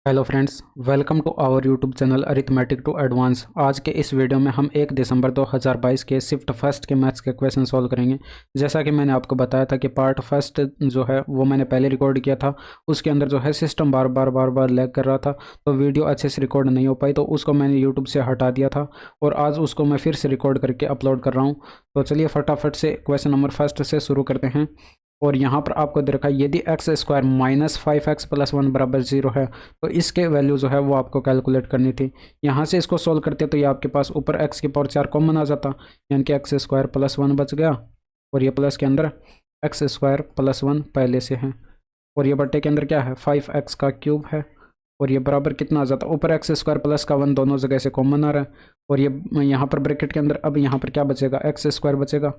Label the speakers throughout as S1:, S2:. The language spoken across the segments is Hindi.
S1: Hello friends, welcome to our YouTube channel arithmetic to advance. आज के इस वीडियो में हम 1 दिसंबर 2022 के शिफ्ट फर्स्ट के मैथ्स के क्वेश्चन सॉल्व करेंगे। जैसा कि मैंने आपको बताया था कि पार्ट फर्स्ट जो है वो मैंने पहले रिकॉर्ड किया था। उसके अंदर जो है सिस्टम बार बार लैग कर रहा था, तो वीडियो अच्छे से रिकॉर्ड नहीं हो पाई, तो उसको मैंने यूट्यूब से हटा दिया था और आज उसको मैं फिर से रिकॉर्ड करके अपलोड कर रहा हूँ। तो चलिए फटाफट से क्वेश्चन नंबर फर्स्ट से शुरू करते हैं। और यहाँ पर आपको दे रखा है, यदि x square minus 5x plus 1 बराबर 0 है तो इसके वैल्यू जो है वो आपको कैलकुलेट करनी थी। यहाँ से इसको सोल्व करते तो ये आपके पास ऊपर x की पावर 4 कॉमन आ जाता, यानी कि एक्स स्क्वायर प्लस 1 बच गया और ये प्लस के अंदर एक्स स्क्वायर प्लस 1 पहले से है और ये बट्टे के अंदर क्या है 5x का क्यूब है और ये बराबर कितना आ जाता, ऊपर एक्स स्क्वायर प्लस का 1 दोनों जगह से कॉमन आ रहा है और ये यहाँ पर ब्रैकेट के अंदर अब यहाँ पर क्या बचेगा, एक्स स्क्वायर बचेगा,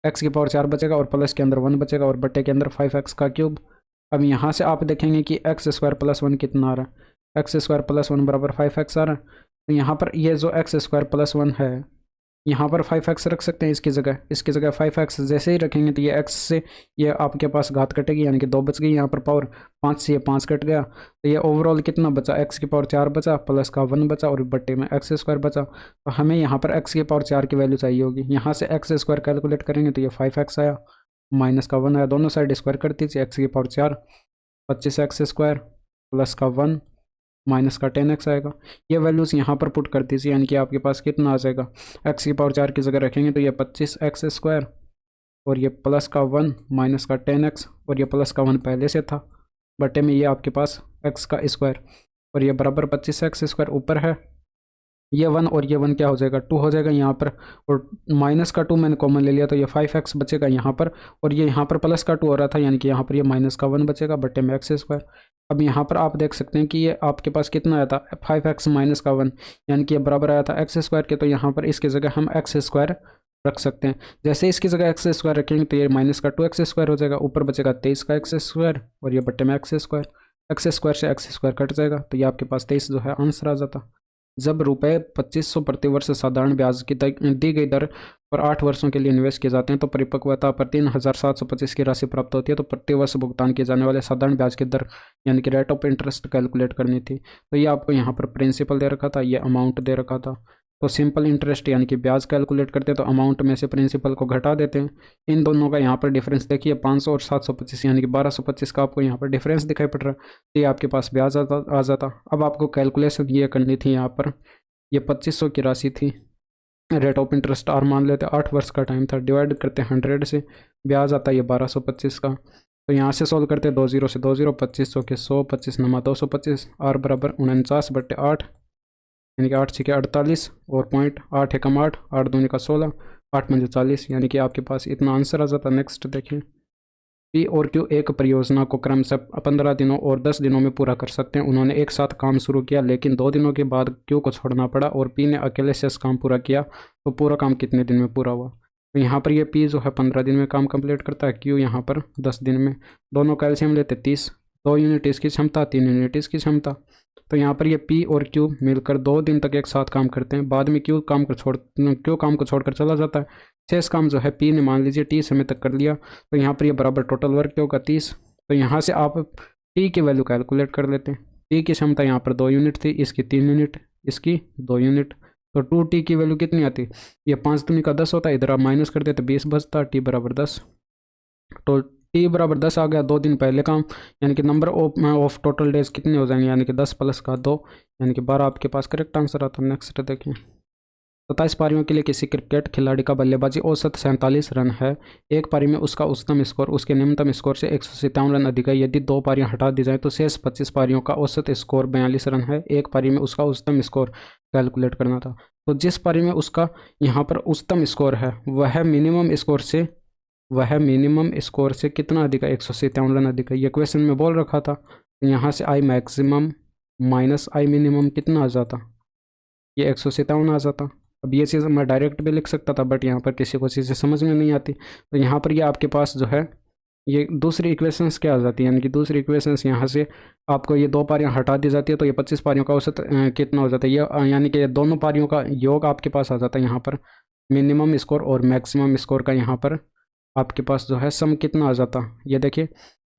S1: एक्स की पावर 4 बचेगा और प्लस के अंदर 1 बचेगा और बट्टे के अंदर 5x का क्यूब। अब यहाँ से आप देखेंगे कि एक्स स्क्वायर प्लस 1 कितना आ रहा है, एक्स स्क्वायर प्लस 1 बराबर 5x आ रहा है। तो यहाँ पर ये जो एक्स स्क्वायर प्लस 1 है यहाँ पर 5x रख सकते हैं इसकी जगह 5x जैसे ही रखेंगे तो ये x से ये आपके पास घात कटेगी, यानी कि 2 बच गई यहाँ पर पावर, 5 से ये 5 कट गया, तो ये ओवरऑल कितना बचा, x की पावर 4 बचा, प्लस का 1 बचा और बट्टे में एक्स स्क्वायर बचा। तो हमें यहाँ पर x की पावर 4 की वैल्यू चाहिए होगी। यहाँ से एक्स स्क्वायर कैलकुलेट करेंगे तो ये 5x आया, माइनस का 1 आया, दोनों साइड स्क्वायर कर दीजिए, एक्स की पावर 4 25x स्क्वायर प्लस का 1 माइनस का 10x आएगा। ये वैल्यूज़ यहाँ पर पुट कर दीजिए, यानी कि आपके पास कितना आ जाएगा, एक्स की पावर 4 की जगह रखेंगे तो ये 25x स्क्वायर और ये प्लस का 1 माइनस का 10x और ये प्लस का 1 पहले से था, बटे में ये आपके पास x का स्क्वायर और ये बराबर 25x स्क्वायर ऊपर है, ये 1 और ये 1 क्या हो जाएगा 2 हो जाएगा यहाँ पर, और माइनस का 2 मैंने कॉमन ले लिया तो ये 5x बचेगा यहाँ पर और ये यहाँ पर प्लस का 2 हो रहा था, यानी कि यहाँ पर ये माइनस का 1 बचेगा बटे में एक्स स्क्वायर। अब यहाँ पर आप देख सकते हैं कि ये आपके पास कितना आया था 5x माइनस का 1, यानी कि ये बराबर आया था एक्स स्क्वायर के, तो यहाँ पर इसकी जगह हम एक्स स्क्वायर रख सकते हैं। जैसे इसकी जगह एक्स स्क्वायर रखेंगे तो ये माइनस का 2x स्क्वायर हो जाएगा, ऊपर बचेगा 23 का एक्स स्क्वायर और ये बटे में एक्स स्क्वायर से एक्स स्क्वायर कट जाएगा, तो ये आपके पास 23 जो है आंसर आ जाता। जब रुपए 2500 प्रति वर्ष साधारण ब्याज की दी गई दर पर 8 वर्षों के लिए निवेश किए जाते हैं तो परिपक्वता पर 3725 की राशि प्राप्त होती है। तो प्रति वर्ष भुगतान किए जाने वाले साधारण ब्याज की दर यानी कि रेट ऑफ इंटरेस्ट कैलकुलेट करनी थी। तो ये आपको यहाँ पर प्रिंसिपल दे रखा था, ये अमाउंट दे रखा था। तो सिंपल इंटरेस्ट यानी कि ब्याज कैलकुलेट करते हैं तो अमाउंट में से प्रिंसिपल को घटा देते हैं। इन दोनों का यहाँ पर डिफरेंस देखिए 500 और 725 यानी कि 1225 का आपको यहाँ पर डिफरेंस दिखाई पड़ रहा है, तो ये आपके पास ब्याज आ जाता। अब आपको कैलकुलेशन ये करनी थी, यहाँ पर ये 2500 की राशि थी, रेट ऑफ इंटरेस्ट आर मान लेते, 8 वर्ष का टाइम था, डिवाइड करते 100 से, ब्याज आता है ये 1225 का। तो यहाँ से सॉल्व करते 2 0 से 2 0, 2500 के 100, 25 नमा 225, आर बराबर 49 बटे 8, यानी कि 8 छः 48 और पॉइंट 8 एकम 8, 8 दूनी का 16, 8 पंजे 40, यानी कि आपके पास इतना आंसर आ जाता। नेक्स्ट देखिए, पी और क्यू एक परियोजना को क्रमशः 15 दिनों और 10 दिनों में पूरा कर सकते हैं। उन्होंने एक साथ काम शुरू किया लेकिन 2 दिनों के बाद क्यू को छोड़ना पड़ा और पी ने अकेले शेष काम पूरा किया, तो पूरा काम कितने दिन में पूरा हुआ। तो यहाँ पर ये पी जो है 15 दिन में काम कंप्लीट करता है, क्यू यहाँ पर 10 दिन में। दोनों कैल्शियम लेते 30, 2 यूनिट इसकी क्षमता, 3 यूनिट इसकी क्षमता। तो यहाँ पर ये पी और क्यू मिलकर 2 दिन तक एक साथ काम करते हैं, बाद में क्यू काम को छोड़कर चला जाता है। शेष काम जो है पी ने मान लीजिए 30 समय तक कर लिया, तो यहाँ पर ये बराबर टोटल वर्क क्या होगा 30। तो यहाँ से आप टी की वैल्यू कैलकुलेट कर लेते हैं। टी की क्षमता यहाँ पर 2 यूनिट थी, इसकी 3 यूनिट, इसकी 2 यूनिट, तो 2t की वैल्यू कितनी आती, ये 5 दूनी का 10 होता है, इधर आप माइनस कर देते 20 बचता, टी बराबर 10। तो टी बराबर 10 आ गया, 2 दिन पहले काम, यानी कि नंबर ऑफ टोटल डेज कितने हो जाएंगे, यानी कि 10 प्लस का 2, यानी कि 12 आपके पास करेक्ट आंसर आता। नेक्स्ट देखिए, 27 पारियों के लिए किसी क्रिकेट खिलाड़ी का बल्लेबाजी औसत 47 रन है। एक पारी में उसका उच्चतम स्कोर उसके निम्नतम स्कोर से 157 रन अधिक है। यदि 2 पारियां हटा दी जाए तो शेष 25 पारियों का औसत स्कोर 42 रन है। एक पारी में उसका उच्चतम स्कोर कैलकुलेट करना था। तो जिस पारी में उसका यहाँ पर उच्चतम स्कोर है वह मिनिमम स्कोर से कितना अधिक है, 157 रन अधिक है। ये क्वेश्चन में बोल रखा था। यहाँ से I maximum minus I minimum कितना आ जाता, ये 157 आ जाता। अब ये चीज़ मैं डायरेक्ट भी लिख सकता था, बट यहाँ पर किसी को चीज़ें समझ में नहीं आती, तो यहाँ पर ये आपके पास जो है ये दूसरी इक्वेशंस क्या आ जाती है, यानी कि दूसरी इक्वेशंस यहाँ से आपको ये 2 पारियाँ हटा दी जाती है, तो ये 25 पारियों का औसत कितना हो जाता है, ये यानी कि दोनों पारियों का योग आपके पास आ जाता है। यहाँ पर मिनिमम स्कोर और मैक्सिमम स्कोर का यहाँ पर आपके पास जो है सम कितना आ जाता, ये देखिए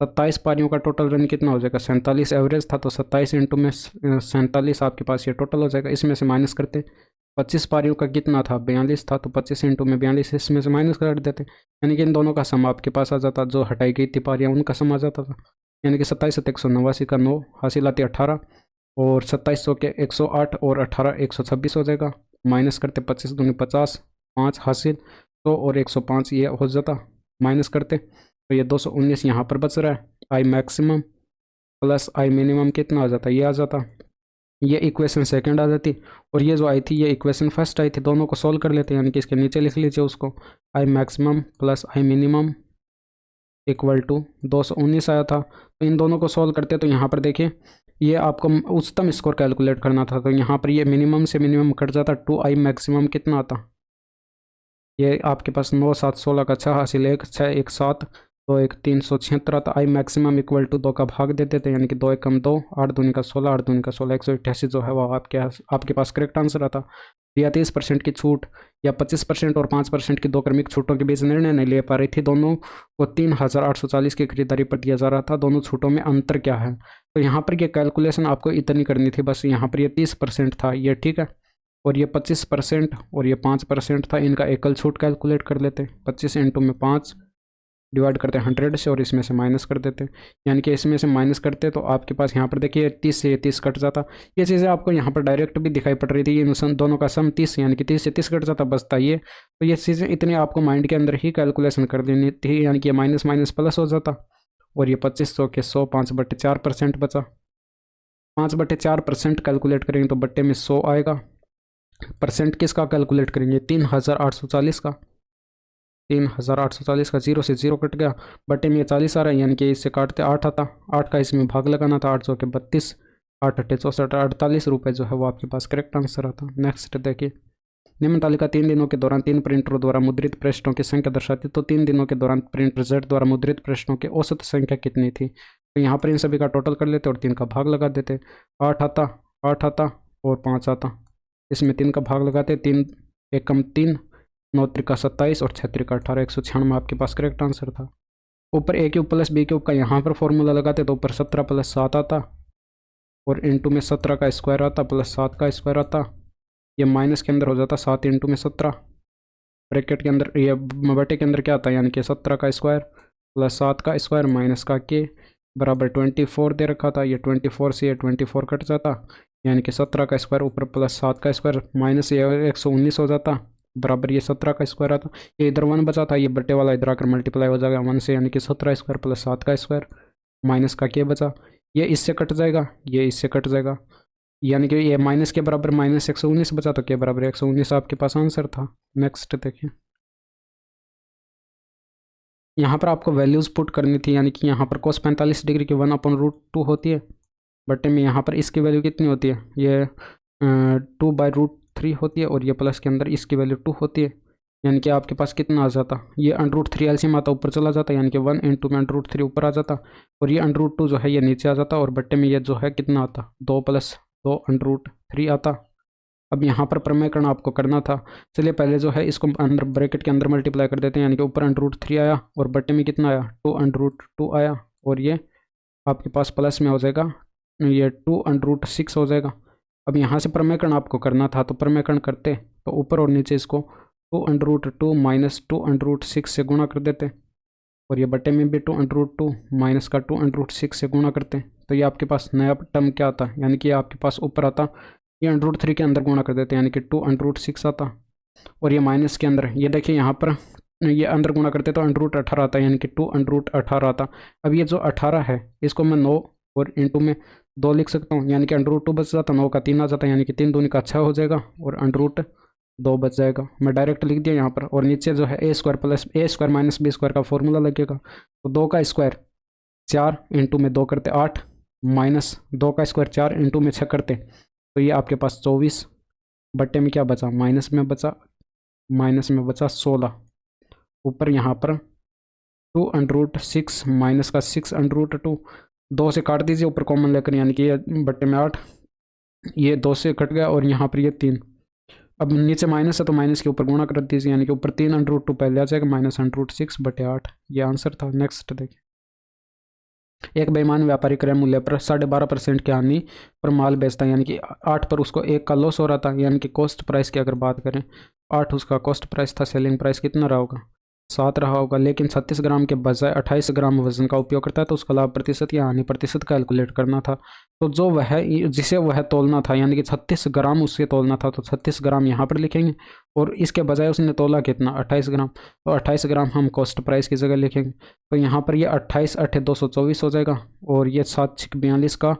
S1: 27 पारियों का टोटल रन कितना हो जाएगा, 47 एवरेज था, तो 27 इंटू में 47 आपके पास ये टोटल हो जाएगा। इसमें से माइनस करते, 25 पारियों का कितना था, 42 था, तो 25 इंटू में 42 इसमें से माइनस कर देते, यानी कि इन दोनों का सम आपके पास आ जाता, जो हटाई गई थी पारियाँ उनका सम आ जाता था। यानी कि 27 189 का 9 हासिल आती 18, और 2700 के 108 और 18 126 हो जाएगा। माइनस करते 25 दूनी 50, 5 हासिल, 100 और 105 ये हो जाता। माइनस करते तो ये 219 यहाँ पर बच रहा है। आई मैक्सिमम प्लस आई मिनिमम कितना आ जाता, ये आ जाता। ये इक्वेशन सेकंड आ जाती, और ये जो आई थी ये इक्वेशन फर्स्ट आई थी। दोनों को सॉल्व कर लेते हैं, यानी कि इसके नीचे लिख लीजिए उसको। I maximum plus I minimum equal to 219 आया था। तो इन दोनों को सॉल्व करते तो यहाँ पर देखिए, ये आपको उच्चतम स्कोर कैलकुलेट करना था, तो यहाँ पर ये मिनिमम से मिनिमम कट जाता। 2i मैक्सिमम कितना आता, ये आपके पास 9 7 16 का 6 हासिल 1 6 1 7 2 1 376 आता। आई मैक्सिमम इक्वल टू 2 का भाग दे देते, यानी कि 2 1 कम 2, 8 दूनी का 16, 8 दूनी का 16, 188 जो है वो आपके पास करेक्ट आंसर आता। या 30% की छूट या 25% और 5% की दो क्रमिक छूटों के बीच निर्णय नहीं ले पा रही थी। दोनों को 3840 की खरीदारी पर दिया जा रहा था। दोनों छूटों में अंतर क्या है, तो यहाँ पर ये कैलकुलेशन आपको इतनी करनी थी बस। यहाँ पर ये 30% था ये, ठीक है, और ये 25% और ये 5% था। इनका एकल छूट कैलकुलेट कर लेते, 25 इंटू में 5 डिवाइड करते हैं 100 से, और इसमें से माइनस कर देते, यानी कि इसमें से माइनस करते तो आपके पास यहाँ पर देखिए 30 से ये 30 कट जाता। ये चीज़ें आपको यहाँ पर डायरेक्ट भी दिखाई पड़ रही थी, इन दोनों का सम 30, यानी कि 30 से 30 कट जाता, बचता ये। तो ये चीज़ें इतनी आपको माइंड के अंदर ही कैलकुलेशन कर लेनी थी, यानी कि ये माइनस माइनस प्लस हो जाता। और ये 2500 के 100 5/4% बचा। 5/4% कैलकुलेट करेंगे तो बट्टे में 100 आएगा। परसेंट किसका कैलकुलेट करेंगे, 3840 का। 3840 का 0 से 0 कट गया, बटे में 40 आ रहा है, यानी कि इससे काटते 8 आता। 8 का इसमें भाग लगाना था, 800 के 32, 8 अट्ठे 64, 48 रुपये जो है वो आपके पास करेक्ट आंसर आता। नेक्स्ट देखिए, निम्न तालिका 3 दिनों के दौरान 3 प्रिंटरों द्वारा मुद्रित पृष्ठों की संख्या दर्शाती। तो 3 दिनों के दौरान प्रिंटर Z द्वारा मुद्रित पृष्ठों की औसत संख्या कितनी थी, तो यहाँ पर इन सभी का टोटल कर लेते और 3 का भाग लगा देते। 8 आता, 8 आता और 5 आता, इसमें 3 का भाग लगाते, 3 1 कम 3, 9 त्रिका 27 और 6 त्रिका 18, 196 आपके पास करेक्ट आंसर था। ऊपर a cube plus b cube का यहाँ पर फॉर्मूला लगाते तो ऊपर 17 + 7 आता, और इंटू में 17 का स्क्वायर आता प्लस 7 का स्क्वायर आता। ये माइनस के अंदर हो जाता 7 इंटू में 17, ब्रैकेट के अंदर ये बटे के अंदर क्या आता है, यानी कि 17 का स्क्वायर प्लस 7 का स्क्वायर माइनस का के बराबर 24 दे रखा था। ये 24 से ये 24 कट जाता, यानी कि 17 का स्क्वायर ऊपर प्लस 7 का स्क्वायर माइनस ये 119 हो जाता, बराबर ये 17 का स्क्वायर आता। ये इधर 1 बचा था, ये बट्टे वाला इधर आकर मल्टीप्लाई हो जाएगा 1 से, यानी कि 17 स्क्वायर प्लस 7 का स्क्वायर माइनस का के बचा। ये इससे कट जाएगा, ये इससे कट जाएगा, यानी कि ये माइनस के बराबर माइनस 119 बचा, तो के बराबर 119 आपके पास आंसर था। नेक्स्ट देखिए, यहाँ पर आपको वैल्यूज़ पुट करनी थी, यानी कि यहाँ पर cos 45 डिग्री की 1/√2 होती है, बटे में यहाँ पर इसकी वैल्यू कितनी होती है, ये 2/√3 होती है, और ये प्लस के अंदर इसकी वैल्यू 2 होती है, यानी कि आपके पास कितना आ जाता, ये √3 एलसीएम आता ऊपर चला जाता, यानी कि 1 इंटू में √3 ऊपर आ जाता, और ये √2 जो है ये नीचे आ जाता, और बट्टे में ये जो है कितना आता, 2 + 2 √3 आता। अब यहाँ पर प्रमेयकरण आपको करना था। चलिए पहले जो है इसको अंदर ब्रैकेट के अंदर मल्टीप्लाई कर देते हैं, यानी कि ऊपर √3 आया और बट्टे में कितना आया, 2 आया, और ये आपके पास प्लस में हो जाएगा, ये 2 √6 हो जाएगा। अब यहाँ से प्रमेयकरण आपको करना था, तो प्रमेयकरण करते तो ऊपर और नीचे इसको 2 माइनस 2 से गुणा कर देते, और ये बटे में भी 2 माइनस का 2 से गुणा करते, तो ये आपके पास नया टर्म क्या आता, यानी कि आपके पास ऊपर आता, ये √3 के अंदर गुणा कर देते हैं, यानी कि 2 आता, और ये माइनस के अंदर ये देखिए यहाँ पर ये अंदर गुणा करते तो √18 आता, यानी कि 2 आता। अब ये जो 18 है इसको मैं 9 और इंटू में 2 लिख सकता हूँ, यानी कि √2 बच जाता, 9 का 3 आ जाता, यानी कि 3 दूनी का 6 हो जाएगा, और √2 बच जाएगा। मैं डायरेक्ट लिख दिया यहाँ पर, और नीचे जो है a² माइनस b² का फॉर्मूला लगेगा, तो 2 का स्क्वायर 4 इंटू में 2 करते 8 माइनस 2 का स्क्वायर 4 इंटू में 6 करते, तो ये आपके पास 24, बट्टे में क्या बचा, माइनस में बचा 16, ऊपर यहाँ पर 2 √6 माइनस का 6 2 से काट दीजिए ऊपर कॉमन लेकर, यानी कि ये बट्टे में 8, ये 2 से कट गया, और यहाँ पर ये 3। अब नीचे माइनस है तो माइनस के ऊपर गुणा कर दीजिए, यानी कि ऊपर 3 √2 पहले आ जाएगा, -√6 बटे 8, ये आंसर था। नेक्स्ट देखिए, एक बेईमान व्यापारी क्रय मूल्य पर 12.5% की हानि पर माल बेचता है, यानी कि 8 पर उसको 1 का लॉस हो रहा था। यानी कि कॉस्ट प्राइस की अगर बात करें, 8 उसका कॉस्ट प्राइस था, सेलिंग प्राइस कितना रहा होगा, 7 रहा होगा। लेकिन 36 ग्राम के बजाय 28 ग्राम वजन का उपयोग करता है, तो उसका लाभ प्रतिशत या हानि प्रतिशत कैलकुलेट करना था। तो जो वह जिसे वह तोलना था, यानी कि 36 ग्राम उससे तोलना था, तो 36 ग्राम यहाँ पर लिखेंगे। और इसके बजाय उसने तोला कितना, 28 ग्राम, तो 28 ग्राम हम कॉस्ट प्राइस की जगह लिखेंगे। तो यहाँ पर ये 28 8 224 हो जाएगा। और ये 7 6 42 का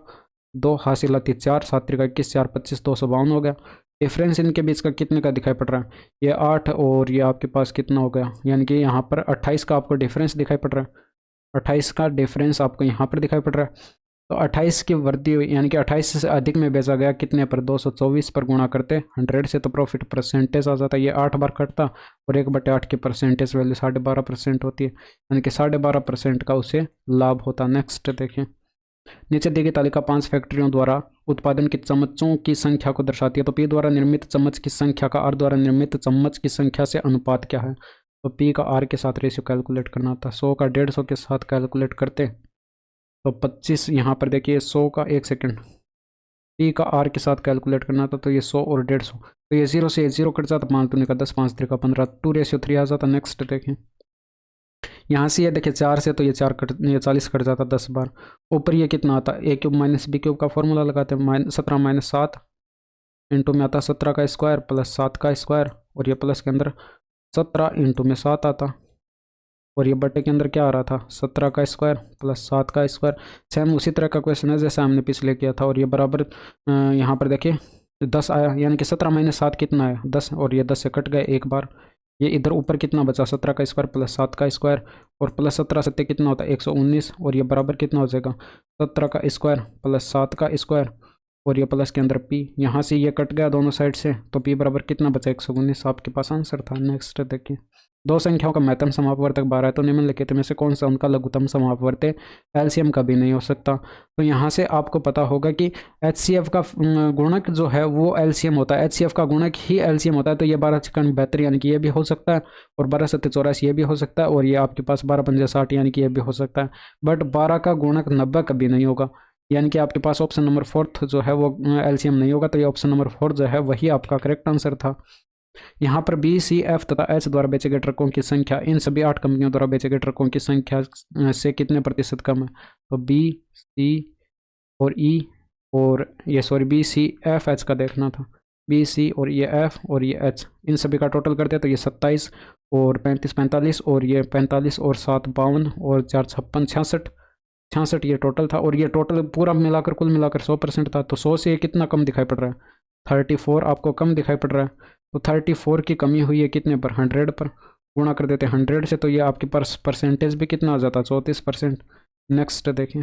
S1: 2 हासिल आती 4, 7 3 21, 4 25 252 हो गया। डिफरेंस इनके बीच का कितने का दिखाई पड़ रहा है, ये 8 और ये आपके पास कितना हो गया, यानी कि यहाँ पर 28 का आपको डिफरेंस दिखाई पड़ रहा है। 28 का डिफरेंस आपको यहाँ पर दिखाई पड़ रहा है। तो 28 की वृद्धि हुई, यानी कि 28 से अधिक में बेचा गया कितने पर, 224 पर गुणा करते 100 से, तो प्रॉफिट परसेंटेज आ जाता है। ये 8 बार कटता और 1/8 की परसेंटेज वैल्यू 12.5% होती है, यानी कि 12.5% का उसे लाभ होता। नेक्स्ट देखिए, नीचे दी गई तालिका 5 फैक्ट्रियों द्वारा उत्पादन की चम्मचों की संख्या को दर्शाती है। तो पी द्वारा निर्मित चम्मच की संख्या का आर द्वारा निर्मित चम्मच की संख्या से अनुपात क्या है। तो पी का आर के साथ रेशियो कैलकुलेट करना था। 100 का 150 के साथ कैलकुलेट करते तो 25, यहाँ पर देखिए 100 का 1 सेकेंड, पी का आर के साथ कैलकुलेट करना था, तो ये 100 और 150, तो ये 0 से 0 कट जाता, 5 दूनी का 10, 5 3 का 15, 2:3 आ जाता। नेक्स्ट देखें, यहाँ से ये देखिए 4 से, तो ये 4 कट, ये 40 कट जाता 10 बार। ऊपर ये कितना आता, a cube minus B cube का फॉर्मूला लगाते हैं, 17 माइनस 7 इंटू में आता 17 का स्क्वायर प्लस 7 का स्क्वायर, और ये प्लस के अंदर 17 इंटू में 7 आता, और ये बटे के अंदर क्या आ रहा था, 17 का स्क्वायर प्लस 7 का स्क्वायर। सेम उसी तरह का क्वेश्चन है जैसे हमने पिछले किया था। और ये बराबर यहाँ पर देखिए 10 आया, यानी कि 17 माइनस 7 कितना आया, 10, और ये 10 से कट गए एक बार। ये इधर ऊपर कितना बचा, 17 का स्क्वायर प्लस 7 का स्क्वायर, और प्लस 17 सत्ते कितना होता है 119, और ये बराबर कितना हो जाएगा 17 का स्क्वायर प्लस 7 का स्क्वायर, और ये प्लस के अंदर पी, यहाँ से ये कट गया दोनों साइड से, तो पी बराबर कितना बचा 119, आपके पास आंसर था। नेक्स्ट देखिए, दो संख्याओं का महत्तम समापवर्तक 12 है, तो निम्नलिखित में से कौन सा उनका लघुत्तम समापवर्तक एलसीएम का भी नहीं हो सकता। तो यहाँ से आपको पता होगा कि एचसीएफ का गुणक जो है वो एलसीएम होता है, एचसीएफ का गुणक ही एलसीएम होता है। तो ये 12 चिकन 72, यानी कि ये भी हो सकता है, और 12 सत्ते 84 ये भी हो सकता है, और ये आपके पास 12 पंजे 60, यानी कि ये भी हो सकता है। बट 12 का गुणक 90 कभी नहीं होगा, यानी कि आपके पास ऑप्शन नंबर 4 जो है वो एलसीएम नहीं होगा। तो ये ऑप्शन नंबर 4 जो है वही आपका करेक्ट आंसर था। यहाँ पर बी, सी, एफ तथा एच द्वारा बेचे गए ट्रकों की संख्या इन सभी 8 कंपनियों द्वारा बेचे गए ट्रकों की संख्या से कितने प्रतिशत कम है। तो बी, सी और ई, और ये सॉरी बी, सी, एफ, एच का देखना था, बी, सी और ये एफ और ये एच, इन सभी का टोटल करते हैं तो ये 27 और 35 45, और ये 45 और 7 52, और 4 56 66 66 ये टोटल था। और ये टोटल पूरा मिलाकर कुल मिलाकर 100% था। तो 100 से ये कितना कम दिखाई पड़ रहा है, 34 आपको कम दिखाई पड़ रहा है। तो 34 की कमी हुई है कितने पर, 100 पर। गुणा कर देते हैं 100 से, तो ये आपके पास परसेंटेज भी कितना आ जाता है, 34%। नेक्स्ट देखें,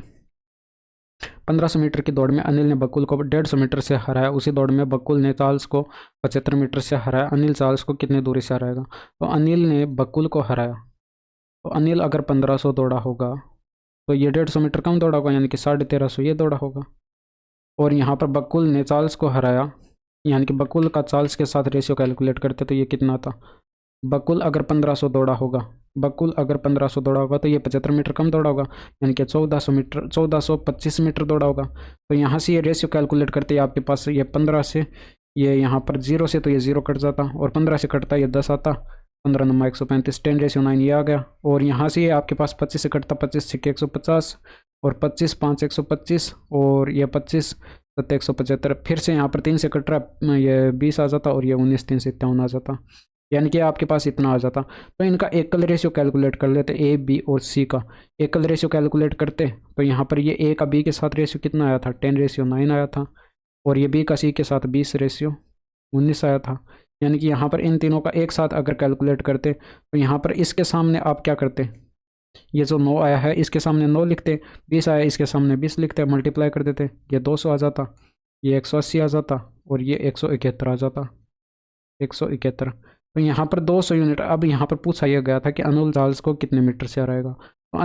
S1: 1500 मीटर की दौड़ में अनिल ने बकुल को 150 मीटर से हराया। उसी दौड़ में बकुल ने चार्ल्स को 75 मीटर से हराया। अनिल चार्ल्स को कितनी दूरी से हराएगा। तो अनिल ने बकुल को हराया, तो अनिल अगर 1500 दौड़ा होगा तो ये 150 मीटर कम दौड़ा होगा, यानी कि 1350 ये दौड़ा होगा। और यहाँ पर बकुल ने चार्ल्स को हराया, यानी कि बकुल का चार्ल्स के साथ रेशियो कैलकुलेट करते तो ये कितना था, बकुल अगर 1500 दौड़ा होगा, बकुल अगर 1500 दौड़ा होगा तो ये 75 मीटर कम दौड़ा होगा, यानी कि 1400 मीटर 1425 मीटर दौड़ा होगा। तो यहाँ से ये रेशियो कैलकुलेट करते हैं, आपके पास ये 15 से, ये यहाँ पर 0 से, तो ये 0 कट जाता, और 15 से कटता ये 10 आता, 15 नमा 135, 10:9 ये आ गया। और यहाँ से ये आपके पास 25 से कटता, 25 से 150, और 25 5 125, और ये 25 7 175, फिर से यहाँ पर 3 से कट रहा है, ये 20 आ जाता, और ये 19 3 से 53 आ जाता, यानी कि आपके पास इतना आ जाता। तो इनका एकल रेशियो कैलकुलेट कर लेते, ए बी और सी का एकल रेशियो कैलकुलेट करते, तो यहाँ पर ये ए का बी के साथ रेशियो कितना आया था, 10:9 आया था, और ये बी का सी के साथ 20:19 आया था। यानी कि यहाँ पर इन तीनों का एक साथ अगर कैलकुलेट करते, तो यहाँ पर इसके सामने आप क्या करते, ये जो 9 आया है इसके सामने 9 लिखते, 20 आया इसके सामने 20 लिखते, मल्टीप्लाई कर देते, ये 200 आ जाता, ये 180 आ जाता, और ये 171 आ जाता, 171। तो यहाँ पर 200 यूनिट। अब यहाँ पर पूछा यह गया था कि अनिल चार्ल्स को कितने मीटर से हराएगा। तो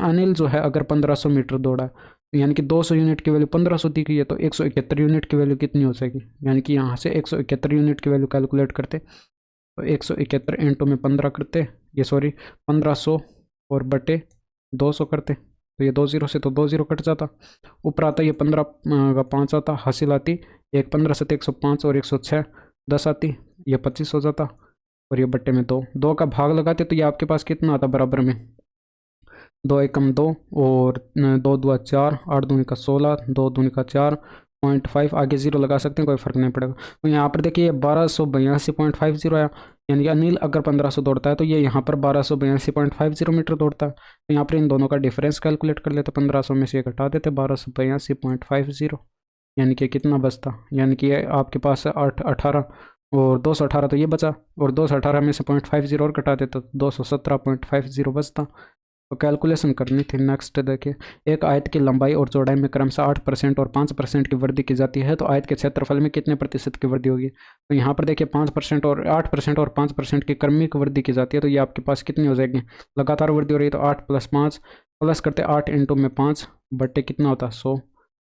S1: अनिल जो है अगर 1500 मीटर दौड़ा है, तो यानी कि 200 यूनिट की वैल्यू 1500 दी गई है, तो 171 यूनिट की वैल्यू कितनी हो जाएगी, यानी कि यहाँ से 171 यूनिट की वैल्यू कैलकुलेट करते, तो 171 इंटू में 15 करते, ये सॉरी 1500 और बटे 200 करते, तो ये 2 0 से तो 2 0 कट जाता। ऊपर आता ये 15 का 5 आता, हासिल आती एक 15 से 105 और 106 10 आती, ये 25 हो जाता और ये बट्टे में 2 का भाग लगाते तो ये आपके पास कितना आता बराबर में 2 एकम 2 और 2 दूआ 4, 8 दूनी का 16, 2 दूनी का 4, 0.5 आगे जीरो लगा सकते हैं, कोई फर्क नहीं पड़ेगा। तो यहाँ पर देखिए 1282.50 आया, यानी कि अनिल अगर 1500 दौड़ता है तो ये यहाँ पर 1282.50 मीटर दौड़ता है। तो यहाँ पर इन दोनों का डिफरेंस कैलकुलेट कर लेते, 1500 में से ये घटा देते 1282.50, यानी कि कितना बचता, यानी कि ये आपके पास है 18 और 218 तो ये बचा, और 218 में से 0.50 और घटा देते तो 217.50 बचता। तो कैलकुलेशन करनी थी। नेक्स्ट देखिए, एक आयत की लंबाई और चौड़ाई में क्रमशः 8% और 5% की वृद्धि की जाती है, तो आयत के क्षेत्रफल में कितने प्रतिशत की वृद्धि होगी। तो यहाँ पर देखिए 5% और 8% और 5% की क्रमिक वृद्धि की जाती है, तो ये आपके पास कितनी हो जाएगी, लगातार वृद्धि हो रही है, तो 8 + 5 प्लस करते 8 इंटू में 5 बट्टे कितना होता 100,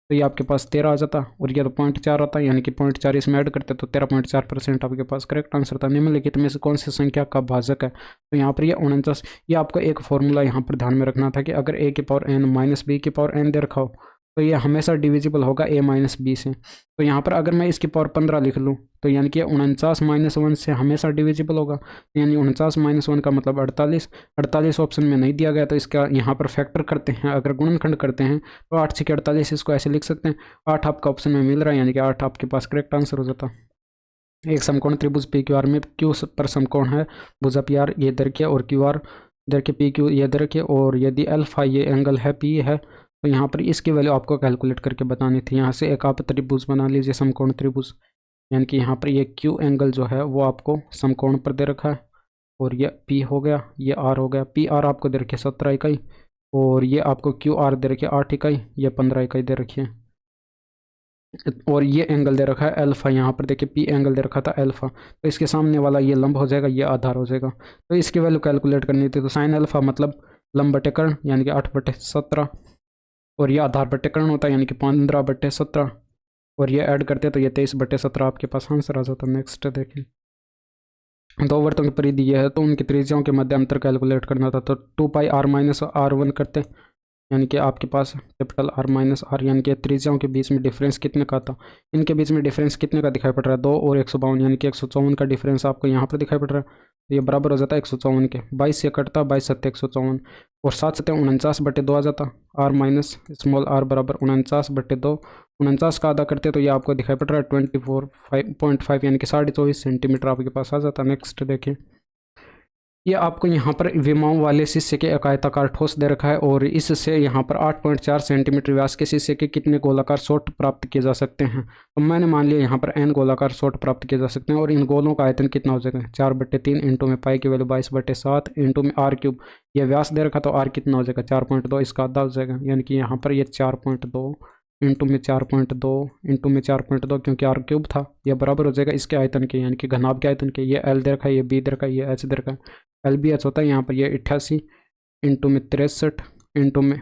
S1: तो ये आपके पास 13 आ जाता, और ये तो 0.4 आता, यानी कि 0.4 इसमें ऐड करते तो 13.4% आपके पास करेक्ट आंसर था। निम्नलिखित में से कौन सी संख्या का भाजक है, तो यहाँ पर ये 49। ये आपको एक फॉर्मूला यहाँ पर ध्यान में रखना था कि अगर a की पावर n माइनस बी की पावर n दे रखा हो तो ये हमेशा डिविजिबल होगा a माइनस बी से। तो यहाँ पर अगर मैं इसकी पावर 15 लिख लूँ तो यानी कि 49 - 1 से हमेशा डिविजिबल होगा, यानी 49 - 1 का मतलब 48। 48 ऑप्शन में नहीं दिया गया तो इसका यहाँ पर फैक्टर करते हैं, अगर गुणनखंड करते हैं तो 8 से 48, इसको ऐसे लिख सकते हैं। 8 आपका ऑप्शन में मिल रहा है, यानी कि 8 आपके पास करेक्ट आंसर हो जाता। एक समकोण त्रिभुज पी क्यू आर में क्यू पर समकोण है, भुजा पी आर ये दर के और क्यू आर दर के, पी क्यू ये दर के, और यदि अल्फा ये एंगल है पी है, तो यहाँ पर इसकी वैल्यू आपको कैलकुलेट करके बतानी थी। यहाँ से एक आप त्रिभुज बना लीजिए, समकोण त्रिभुज, यानी कि यहाँ पर ये क्यू एंगल जो है वो आपको समकोण पर दे रखा है, और ये पी हो गया, ये आर हो गया। पी आर आपको दे रखी है 17 इकाई, और ये आपको क्यू आर दे रखी है 8 इकाई, ये 15 इकाई दे रखी है, और ये एंगल दे रखा है अल्फा। यहाँ पर देखिए पी एंगल दे रखा था अल्फा, तो इसके सामने वाला ये लंब हो जाएगा, ये आधार हो जाएगा। तो इसकी वैल्यू कैलकुलेट करनी थी, तो साइन अल्फा मतलब लंब बटे कर्ण, यानी कि 8/17, और ये आधार बटे कर्ण होता है, यानी कि 15/17, और ये ऐड करते तो ये 23/17 आपके पास आंसर आ जाता। नेक्स्ट देखिए, दो वृत्तों की परिधि ये है तो उनकी त्रिज्याओं के मध्य अंतर कैलकुलेट करना था, तो 2πr - r1 करते, यानी कि आपके पास कैपिटल R - R, यानी कि त्रिज्याओं के बीच में डिफरेंस कितने का था, इनके बीच में डिफरेंस कितने का दिखाई पड़ रहा है 2 और 152, यानी कि 154 का डिफरेंस आपको यहाँ पर दिखाई पड़ रहा है। तो ये बराबर हो जाता है 154 के, 22 से कटता 22 × 7 = 154, और 7 × 7 = 49/2 आ जाता। r - बराबर 49/2, 49 का आधा करते तो ये आपको दिखाई पड़ रहा है 24.5, यानी कि 24.5 सेंटीमीटर आपके पास आ जाता। नेक्स्ट देखिए, ये आपको यहाँ पर विमाओं वाले शीशे के एक आयताकार ठोस दे रखा है, और इससे यहाँ पर 8.4 सेंटीमीटर व्यास के शीशे के कितने गोलाकार शॉट प्राप्त किए जा सकते हैं। तो मैंने मान लिया यहाँ पर n गोलाकार शॉट प्राप्त किए जा सकते हैं, और इन गोलों का आयतन कितना हो जाएगा 4/3 इंटू में पाई की वैल्यू 22/7 इंटू में r³ ये व्यास दे रखा, तो r कितना हो जाएगा 4.2, इसका आधा हो जाएगा, यानी कि यहाँ पर ये 4.2 इंटू में 4.2 इंटू में 4.2, क्योंकि r³ था, यह बराबर हो जाएगा इसके आयतन के, यानी कि घनाभ के आयतन के। ये l दे रखा है, ये b दे रखा है, ये h दे रखा है, LBH होता है यहाँ पर ये 88 इंटू में 63 इंटू में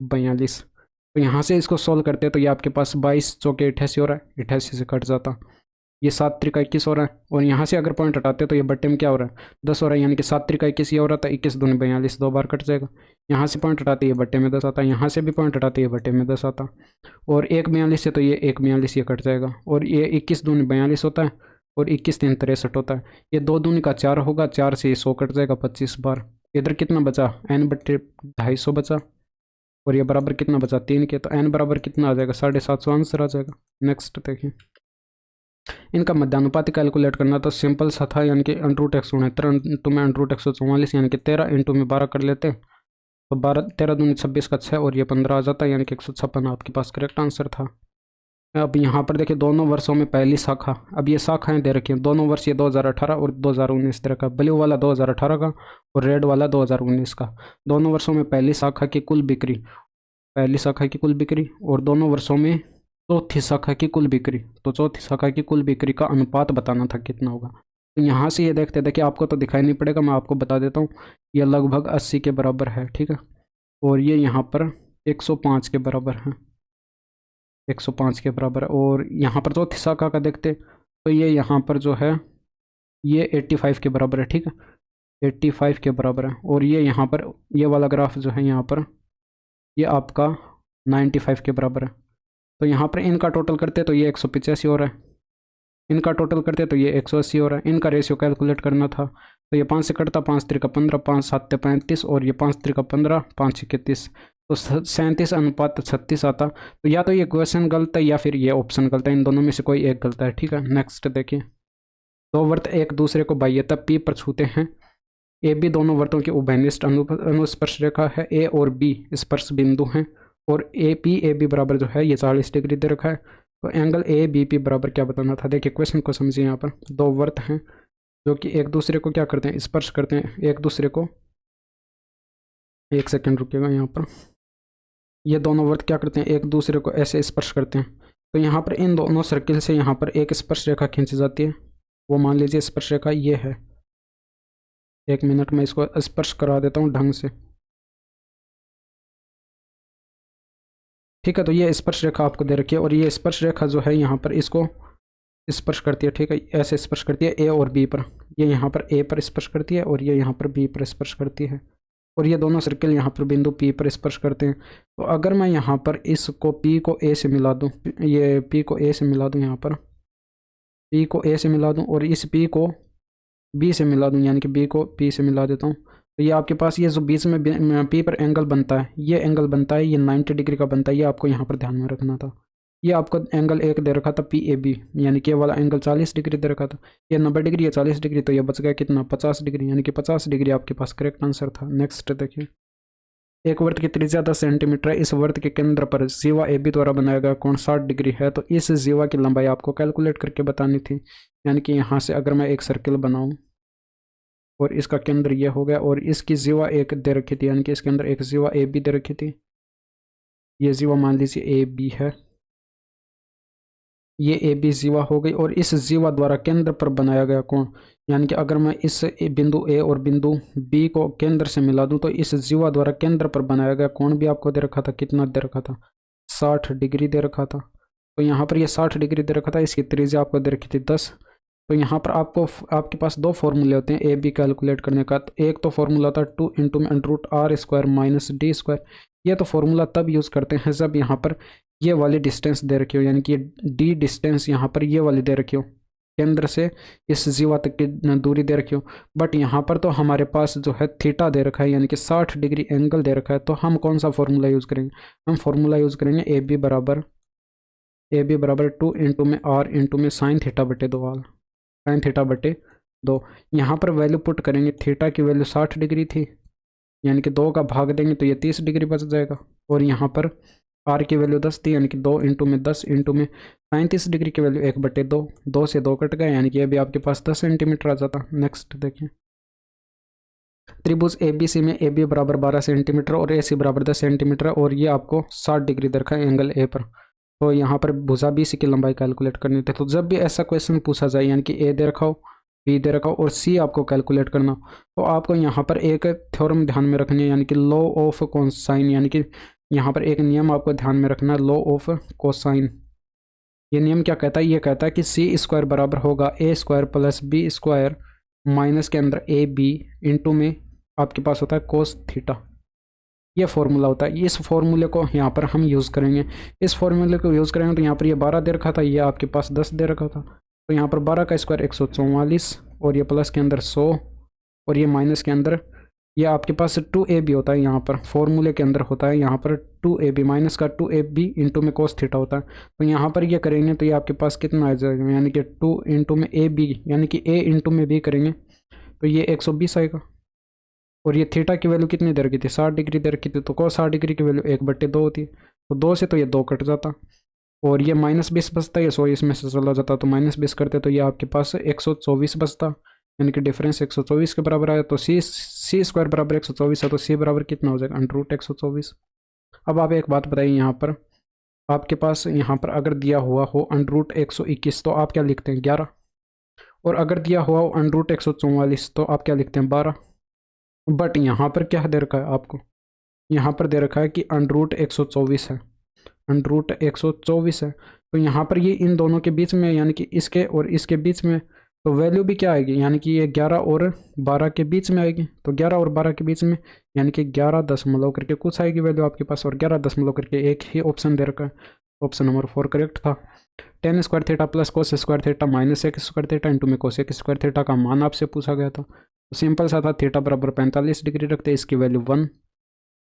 S1: 42। तो यहाँ से इसको सॉल्व करते हैं तो ये आपके पास 22 चौके 88 हो रहा है, 88 से कट जाता, ये 7 × 21 हो रहा है, और यहाँ से अगर पॉइंट हटाते तो ये बट्टे में क्या हो रहा है 10 हो रहा है, यानी कि 7 × 21 ये हो रहा था, 21 दूनी 42 2 बार कट जाएगा। यहाँ से पॉइंट हटाते ये बट्टे में 10 आता, यहाँ से भी पॉइंट हटाते ये बट्टे में 10 आता, और 1 42 से तो ये 1 42 ये कट जाएगा, और ये 21 दूनी 42 होता है, और 21 3 63 होता है, ये 2 दूनी का 4 होगा, 4 से ये 100 कट जाएगा 25 बार। इधर कितना बचा n/250 बचा, और ये बराबर कितना बचा 3 के, तो n बराबर कितना आ जाएगा 750 आंसर आ जाएगा। नेक्स्ट देखिए, इनका मध्यानुपात कैलकुलेट करना तो सिंपल सा था, यानी कि √169 इंटू में √144, यानी कि 13 इंटू में 12 कर लेते, तो 12 13 दूनी 26 का 6, और ये 15 आ जाता है, यानी कि 156 आपके पास करेक्ट आंसर था। अब यहाँ पर देखिए दोनों वर्षों में पहली शाखा, अब ये शाखाएं दे रखी हैं दोनों वर्ष, ये 2018 और 2019 दे रखा, ब्लू वाला 2018 का और रेड वाला 2019 का। दोनों वर्षों में पहली शाखा की कुल बिक्री, पहली शाखा की कुल बिक्री, और दोनों वर्षों में चौथी शाखा की कुल बिक्री, तो चौथी शाखा की कुल बिक्री का अनुपात बताना था कितना होगा। तो यहाँ से ये देखते देखिए, आपको तो दिखाई नहीं पड़ेगा, मैं आपको बता देता हूँ, ये लगभग 80 के बराबर है, ठीक है, और ये यहाँ पर 105 के बराबर है, 105 के बराबर है, और यहाँ पर चौथी शाखा का देखते तो ये यहाँ पर जो है ये 85 के बराबर है, ठीक है, 85 के बराबर है, और ये यहाँ पर ये वाला ग्राफ जो है यहाँ पर ये आपका 95 के बराबर है। तो यहाँ पर इनका टोटल करते तो ये 185 हो रहा है, इनका टोटल करते तो ये 180 हो रहा है। इनका रेशियो कैलकुलेट करना था तो ये 5 से कटता, 5 त्रिका 15, 5 7 35 और ये 5 त्रिका 15, 5 6 30, तो 37:36 आता। तो या तो ये क्वेश्चन गलत है या फिर ये ऑप्शन गलत है, इन दोनों में से कोई एक गलत है। ठीक है, नेक्स्ट देखिए। दो वर्त एक दूसरे को बाह्यतः पी पर छूते हैं। ए बी दोनों वर्तों की उभयनिष्ठ अनुस्पर्श रेखा है। ए और बी स्पर्श बिंदु हैं और ए पी ए बी बराबर जो है ये 40 डिग्री दे रखा है। तो एंगल ए बी पी बराबर क्या बताना था, देखिए क्वेश्चन को समझिए। यहाँ पर दो वर्त हैं जो कि एक दूसरे को क्या करते हैं, स्पर्श करते हैं एक दूसरे को। एक सेकंड रुकिएगा, यहाँ पर ये दोनों वर्त क्या करते हैं, एक दूसरे को ऐसे स्पर्श करते हैं। तो यहाँ पर इन दोनों सर्किल से यहाँ पर एक स्पर्श रेखा खींची जाती है, वो मान लीजिए स्पर्श रेखा ये है। एक मिनट में इसको स्पर्श करा देता हूँ ढंग से। ठीक है, तो ये स्पर्श रेखा आपको दे रखी है और ये स्पर्श रेखा जो है यहाँ पर इसको स्पर्श करती है। ठीक है, ऐसे स्पर्श करती है ए और बी पर। ये यहाँ पर ए पर स्पर्श करती है और ये यहाँ पर बी पर स्पर्श करती है और ये दोनों सर्किल यहाँ पर बिंदु पी पर स्पर्श करते हैं। तो अगर मैं यहाँ पर इसको पी को ए से मिला दूँ, ये पी को ए से मिला दूँ, यहाँ पर पी को ए से मिला दूँ और इस पी को बी से मिला दूँ, यानी कि बी को पी से मिला देता हूँ। तो ये आपके पास ये जो बीच में पी पर एंगल बनता है, ये एंगल बनता है, ये 90 डिग्री का बनता है। ये आपको यहाँ पर ध्यान में रखना था। ये आपको एंगल एक दे रखा था पी ए बी, यानी कि ये वाला एंगल 40 डिग्री दे रखा था। ये 90 डिग्री, ये 40 डिग्री, तो ये बच गया कितना, 50 डिग्री, यानी कि 50 डिग्री आपके पास करेक्ट आंसर था। नेक्स्ट देखिए। एक वर्त की त्रिज्या 10 सेंटीमीटर है। इस वर्त के केंद्र पर जीवा ए बी द्वारा बनाया गया कोण 60 डिग्री है। तो इस जीवा की लंबाई आपको कैलकुलेट करके बतानी थी। यानी कि यहाँ से अगर मैं एक सर्किल बनाऊँ और इसका केंद्र ये हो गया और इसकी जीवा एक दे रखी थी, यानी कि इसके अंदर एक जीवा ए बी दे रखी थी। ये जीवा मान लीजिए ए बी है, ये ए बी जीवा हो गई और इस जीवा द्वारा केंद्र पर बनाया गया कोण, यानी कि अगर मैं इस बिंदु ए और बिंदु बी को केंद्र से मिला दूं तो इस जीवा द्वारा केंद्र पर बनाया गया कोण भी आपको दे रखा था। कितना दे रखा था, 60 डिग्री दे रखा था। तो यहाँ पर ये 60 डिग्री दे रखा था, इसकी त्रिज्या आपको दे रखी थी 10। तो यहाँ पर आपके पास दो फॉर्मूले होते हैं ए बी कैलकुलेट करने का। तो एक तो फॉर्मूला था 2 इंटू में √r² माइनस d²। ये तो फॉर्मूला तब यूज़ करते हैं जब यहाँ पर ये वाली डिस्टेंस दे रखी हो, यानी कि डी डिस्टेंस यहाँ पर ये वाली दे रखी हो, केंद्र से इस जीवा तक की दूरी दे रखी हो। बट यहाँ पर तो हमारे पास जो है थीटा दे रखा है, यानी कि 60 डिग्री एंगल दे रखा है। तो हम कौन सा फॉर्मूला यूज़ करेंगे, हम फॉर्मूला यूज़ करेंगे ए बी बराबर 2 इंटू में r इंटू में साइन थीटा बटे 2 वाला, साइन थीटा बटे 2। यहाँ पर वैल्यू पुट करेंगे, थीटा की वैल्यू 60 डिग्री थी, यानी कि 2 का भाग देंगे तो ये 30 डिग्री बच जाएगा। और यहाँ पर आर की वैल्यू 10 थी, यानी कि 2 इंटू में 10 इंटू में 35 डिग्री की वैल्यू 1/2, 2 से 2 कट गए, यानी कि अभी आपके पास 10 सेंटीमीटर आ जाता। नेक्स्ट देखिए। त्रिभुज ए बी सी में ए बी बराबर 12 सेंटीमीटर और ए सी बराबर 10 सेंटीमीटर और ये आपको 60 डिग्री दे रखा है एंगल ए पर। तो यहाँ पर भुजा बी सी की लंबाई कैलकुलेट करनी थी। तो जब भी ऐसा क्वेश्चन पूछा जाए, यानी कि ए दे रखा हो, बी दे रखा हो और सी आपको कैलकुलेट करना हो, तो आपको यहाँ पर एक थ्योरम ध्यान में रखनी है, यानी कि लॉ ऑफ कोसाइन, यानी कि यहाँ पर एक नियम आपको ध्यान में रखना है, लॉ ऑफ कोसाइन। ये नियम क्या कहता है, ये कहता है कि c² बराबर होगा a² प्लस b² माइनस के अंदर ए बी इंटू में आपके पास होता है कोस थीटा। ये फॉर्मूला होता है। इस फॉर्मूले को यहाँ पर हम यूज़ करेंगे। इस फॉर्मूले को यूज़ करेंगे तो यहाँ पर ये 12 दे रखा था, ये आपके पास 10 दे रखा था। तो यहाँ पर 12 का स्क्वायर 144 और ये प्लस के अंदर 100 और ये माइनस के अंदर ये आपके पास 2ab होता है, यहाँ पर फॉर्मूले के अंदर होता है, यहाँ पर 2ab माइनस का 2ab इंटू में कोस थीटा होता है। तो यहाँ पर ये करेंगे तो ये आपके पास कितना आ जाएगा, यानी कि 2 इंटू में ab, यानी कि a इंटू में b करेंगे तो ये 120 आएगा। और ये थीटा की वैल्यू कितनी दे रखी थी, 60 डिग्री दे रखी थी। तो कोस 60 डिग्री की वैल्यू 1/2 होती है। तो 2 से तो ये 2 कट जाता और ये -20 बचता है, ये 100 इसमें से चला जाता, तो -20 करते तो ये आपके पास 124 बचता, यानी कि डिफरेंस 124 के बराबर आया। तो c² बराबर 124 है, तो c बराबर कितना हो जाएगा, √124। अब आप एक बात बताइए, यहाँ पर आपके पास यहाँ पर अगर दिया हुआ हो √121 तो आप क्या लिखते हैं, 11। और अगर दिया हुआ हो √144 तो आप क्या लिखते हैं, 12। बट यहाँ पर क्या दे रखा है आपको, यहाँ पर दे रखा है कि √124 है, √124 है। तो यहाँ पर ये इन दोनों के बीच में, यानी कि इसके और इसके बीच में तो वैल्यू भी क्या आएगी, यानी कि ये 11 और 12 के बीच में आएगी। तो 11 और 12 के बीच में यानी कि 11 दशमलव करके कुछ आएगी वैल्यू आपके पास, और 11 दशमलव करके एक ही ऑप्शन दे रखा है। ऑप्शन नंबर 4 करेक्ट था। Ten square theta plus cos square theta minus एक स्क्वायर थीटा इंटू में कोस एक स्क्वायर थीटा का मान आपसे पूछा गया था। तो सिंपल सा था, थीटा बराबर 45 डिग्री रखते हैं, इसकी वैल्यू 1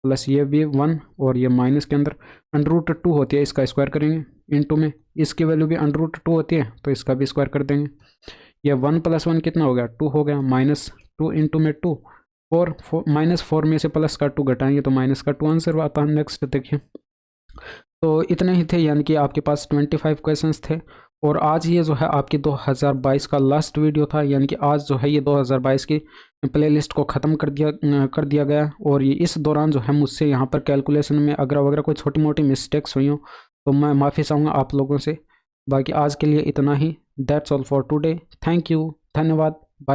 S1: प्लस ये भी 1 और ये माइनस के अंदर √2 होती है, इसका स्क्वायर करेंगे इंटू में इसकी वैल्यू भी √2 होती है तो इसका भी स्क्वायर कर देंगे। ये 1 + 1 कितना हो गया, 2 हो गया, -2 इंटू में 2 4 -4 में से प्लस का 2 घटाएंगे तो माइनस का 2 आंसर आता है। नेक्स्ट देखिए, तो इतने ही थे, यानी कि आपके पास 25 क्वेश्चंस थे। और आज ये जो है आपकी 2022 का लास्ट वीडियो था, यानी कि आज जो है ये 2022 की प्लेलिस्ट को ख़त्म कर दिया गया। और ये इस दौरान जो है मुझसे यहाँ पर कैलकुलेशन में अगर वगैरह कोई छोटी मोटी मिस्टेक्स हुई हो तो मैं माफ़ी चाहूँगा आप लोगों से। बाकी आज के लिए इतना ही। That's all for today. Thank you, धन्यवाद।